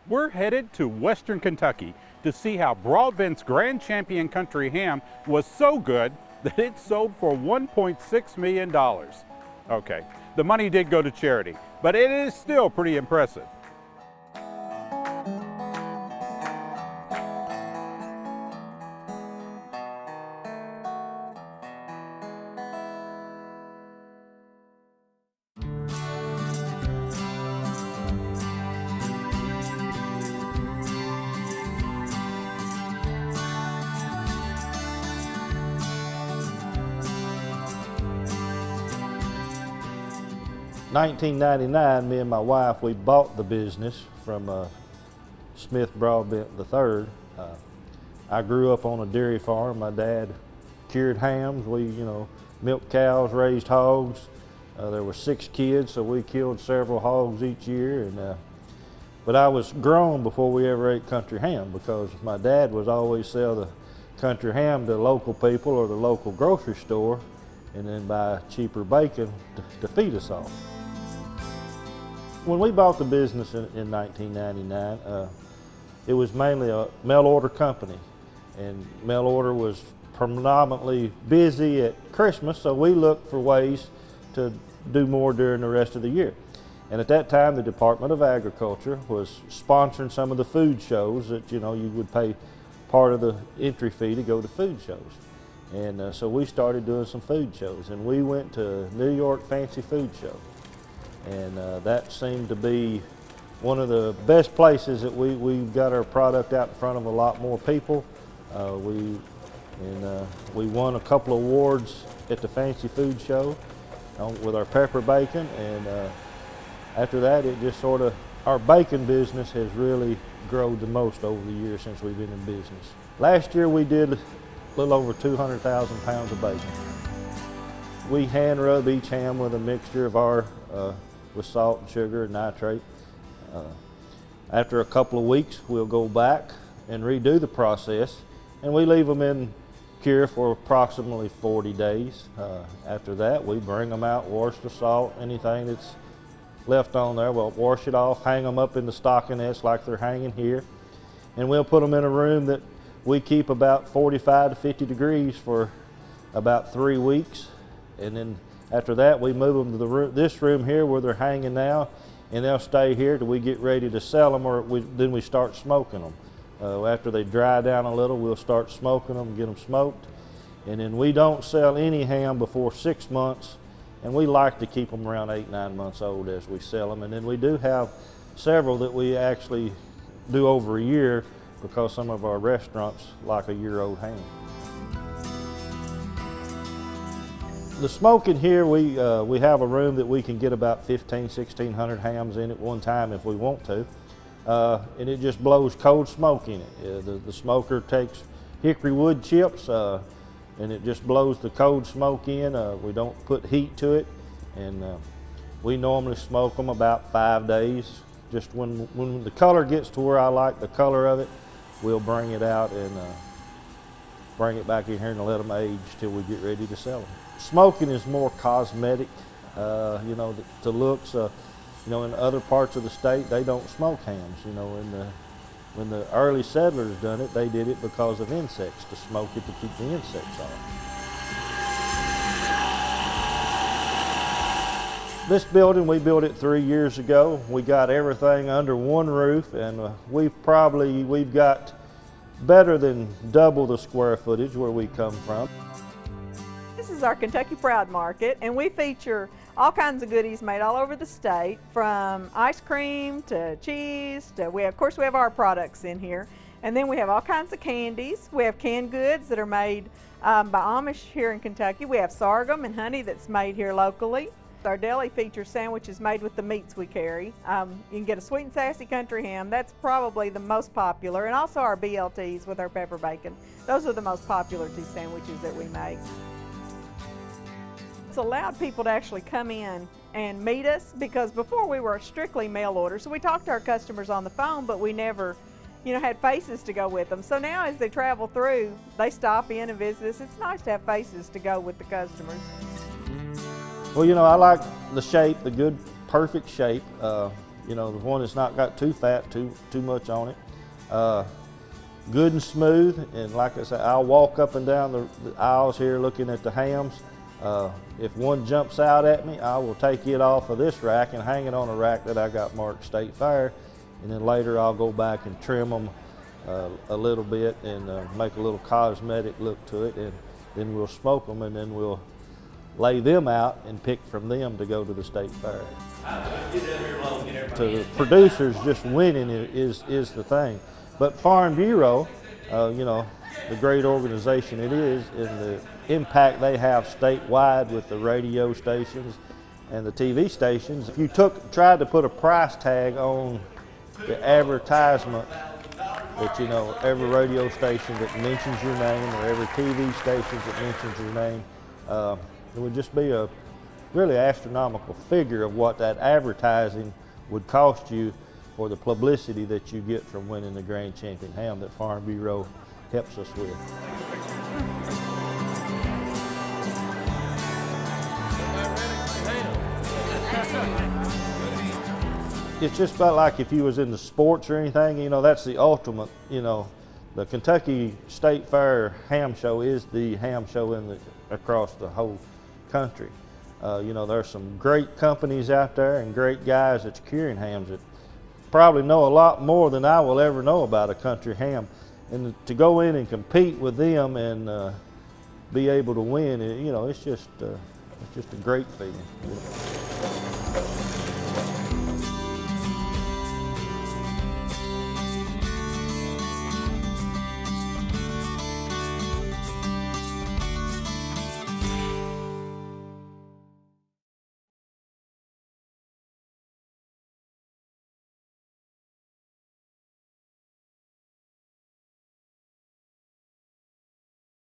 We're headed to Western Kentucky to see how Broadbent's Grand Champion Country Ham was so good that it sold for $1.6 million. Okay, the money did go to charity, but it is still pretty impressive. In 1999, me and my wife, we bought the business from Smith Broadbent III. I grew up on a dairy farm. My dad cured hams. We, milked cows, raised hogs. There were 6 kids, so we killed several hogs each year. But I was grown before we ever ate country ham because my dad was always sell the country ham to local people or the local grocery store and then buy cheaper bacon to feed us all. When we bought the business in 1999, it was mainly a mail order company, and mail order was predominantly busy at Christmas, so we looked for ways to do more during the rest of the year. And at that time, the Department of Agriculture was sponsoring some of the food shows that, you would pay part of the entry fee to go to food shows. And so we started doing some food shows, and we went to New York Fancy Food Show. And that seemed to be one of the best places that we got our product out in front of a lot more people. We won a couple of awards at the Fancy Food Show with our pepper bacon, and after that it just our bacon business has really grown the most over the years since we've been in business. Last year we did a little over 200,000 pounds of bacon. We hand rub each ham with a mixture of with salt and sugar and nitrate. After a couple of weeks, we'll go back and redo the process, and we leave them in cure for approximately 40 days. After that, we bring them out, wash the salt, anything that's left on there, we'll wash it off, hang them up in the stockinettes like they're hanging here, and we'll put them in a room that we keep about 45 to 50 degrees for about 3 weeks, and then after that, we move them to this room here where they're hanging now, and they'll stay here till we get ready to sell them, or then we start smoking them. After they dry down a little, we'll start smoking them, get them smoked, and then we don't sell any ham before 6 months, and we like to keep them around 8-9 months old as we sell them. And then we do have several that we actually do over a year because some of our restaurants like a year-old ham. The smoking here, we have a room that we can get about 1,600 hams in at one time if we want to. And it just blows cold smoke in it. The smoker takes hickory wood chips and it just blows the cold smoke in. We don't put heat to it, and we normally smoke them about 5 days. Just when the color gets to where I like the color of it, we'll bring it out and bring it back in here and let them age till we get ready to sell them. Smoking is more cosmetic, to looks. In other parts of the state, they don't smoke hams. When the early settlers done it, they did it because of insects, to smoke it to keep the insects off. This building, we built it 3 years ago. We got everything under one roof, and we've got better than double the square footage where we come from. This is our Kentucky Proud Market, and we feature all kinds of goodies made all over the state, from ice cream to cheese to, of course we have our products in here, and then we have all kinds of candies. We have canned goods that are made by Amish here in Kentucky. We have sorghum and honey that's made here locally. Our deli features sandwiches made with the meats we carry. You can get a sweet and sassy country ham. That's probably the most popular, and also our BLTs with our pepper bacon. Those are the most popular 2 sandwiches that we make. It's allowed people to actually come in and meet us, because before we were strictly mail order, so we talked to our customers on the phone, but we never had faces to go with them. So now as they travel through, they stop in and visit us. It's nice to have faces to go with the customers. Well, I like the shape, the good, perfect shape. You know, the one that's not got too fat, too much on it. Good and smooth, and like I said, I'll walk up and down the aisles here looking at the hams. If one jumps out at me, I will take it off of this rack and hang it on a rack that I got marked State Fair, and then later I'll go back and trim them a little bit and make a little cosmetic look to it, and then we'll smoke them, and then we'll lay them out and pick from them to go to the State Fair. To the producers, just winning is the thing. But Farm Bureau, you know, the great organization it is, and the impact they have statewide with the radio stations and the TV stations. If you tried to put a price tag on the advertisement that, you know, every radio station that mentions your name or every TV station that mentions your name, it would just be a really astronomical figure of what that advertising would cost you for the publicity that you get from winning the Grand Champion ham that Farm Bureau helps us with. It's just about like if you was in the sports or anything, you know, that's the ultimate, you know, the Kentucky State Fair ham show is the ham show across the whole country. You know, there's some great companies out there and great guys that's curing hams that probably know a lot more than I will ever know about a country ham. And to go in and compete with them and be able to win, you know, it's just a great feeling.